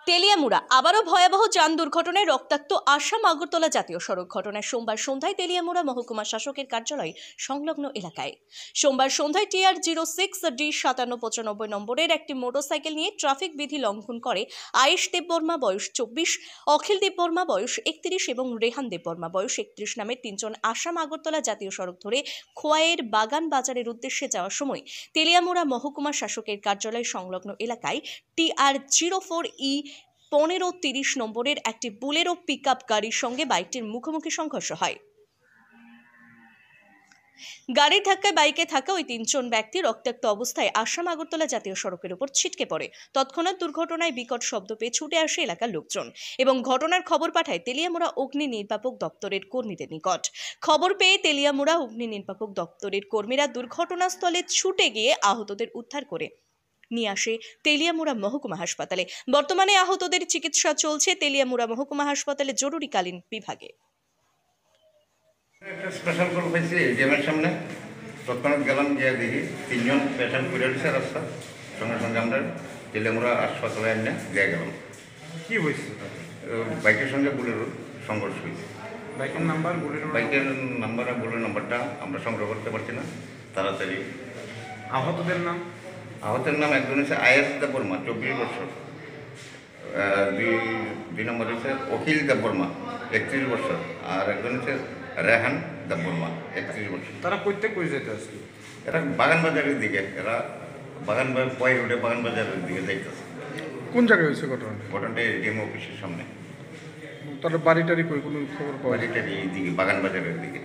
তেলিয়ামুড়া আবারও ভয়াবহ যান দুর্ঘটনায় রক্তাক্ত আসাম আগরতলা জাতীয় সড়ক। ঘটনায় সোমবার সন্ধ্যায় তেলিয়ামুড়া মহকুমা শাসকের কার্যালয় সংলগ্ন এলাকায় সোমবার সন্ধ্যায় TR06D 5795 নম্বরের একটি মোটরসাইকেল নিয়ে ট্রাফিক বিধি লঙ্ঘন করে আয়েশ দেববর্মা বয়স 24, অখিল দেববর্মা বয়স 31 এবং রেহান দেববর্মা বয়স 31 নামের তিনজন আসাম আগরতলা জাতীয় সড়ক ধরে খোয়াইয়ের বাগান বাজারের উদ্দেশ্যে যাওয়ার সময় তেলিয়ামুড়া মহকুমা শাসকের কার্যালয় সংলগ্ন এলাকায় TR04E 1530 নম্বরের একটি বুলেরো পিকআপ গাড়ির সঙ্গে বাইকটির মুখোমুখি সংঘর্ষ হয়। গাড়ির ধাক্কায় বাইকে থাকা ওই তিনজন ব্যক্তি রক্তাক্ত অবস্থায় আসাম আগরতলা জাতীয় সড়কের উপর ছিটকে পড়ে। তৎক্ষণাৎ দুর্ঘটনায় বিকট শব্দ পেয়ে ছুটে আসে এলাকার লোকজন এবং ঘটনার খবর পাঠায় তেলিয়ামুড়া অগ্নি নির্বাপক দপ্তরের কর্মীদের নিকট। খবর পেয়ে তেলিয়ামুড়া অগ্নি নির্বাপক দপ্তরের কর্মীরা দুর্ঘটনাস্থলে ছুটে গিয়ে আহতদের উদ্ধার করে নিয়ে আসে তেলিয়ামুড়া মহকুমা হাসপাতালে। বর্তমানে আহতদের চিকিৎসা চলছে তেলিয়ামুড়া মহকুমা হাসপাতালে জরুরিকালীন বিভাগে। একটা স্পেশাল কল পাইছি এটিএমের সামনে, তৎক্ষণাৎ গেলাম, গিয়ে দেখি তিনজন পেশেন্ট করে দিচ্ছে রাস্তা, সঙ্গে সঙ্গে আমরা তেলিয়ামুড়া হাসপাতালে এনে দিয়ে গেলাম। কি হয়েছে? বাইকের সঙ্গে বুলেরোর সংঘর্ষ হয়েছে। বাইকের নাম্বার আর বুলের নাম্বারটা আমরা সংগ্রহ করতে পারছি না তাড়াতাড়ি। আহতদের নাম? আহতের নাম একজন হচ্ছে আয়েশ দেববর্মা 24 বছর, দুই নম্বর হচ্ছে অখিল দেববর্মা 31 বছর, আর একজন হচ্ছে রেহান দেববর্মা 31 বছর। তারা প্রত্যেক কই যেতে আসছিল? এরা বাগান বাজারের দিকে, বাগান পয় রোডে বাগান বাজারের দিকে যাইতেছে। কোন জায়গায় হয়েছে ঘটনাটা? ঘটনাটা এটিএম অফিসের সামনে। তারা বাড়ি টাড়ি কই, কোনো খবর পাওয়া যায়? বাড়িটার এই দিকে বাগান বাজারের দিকে,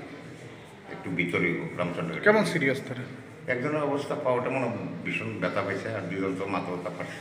একটু ভিতরে রামচন্দ্র। কেমন সিরিয়াস তারা? একজনের অবস্থা পাওয়াটা মনে ভীষণ ব্যথা পাইছে, আর দুজন তো মাথা ব্যথা পাচ্ছে।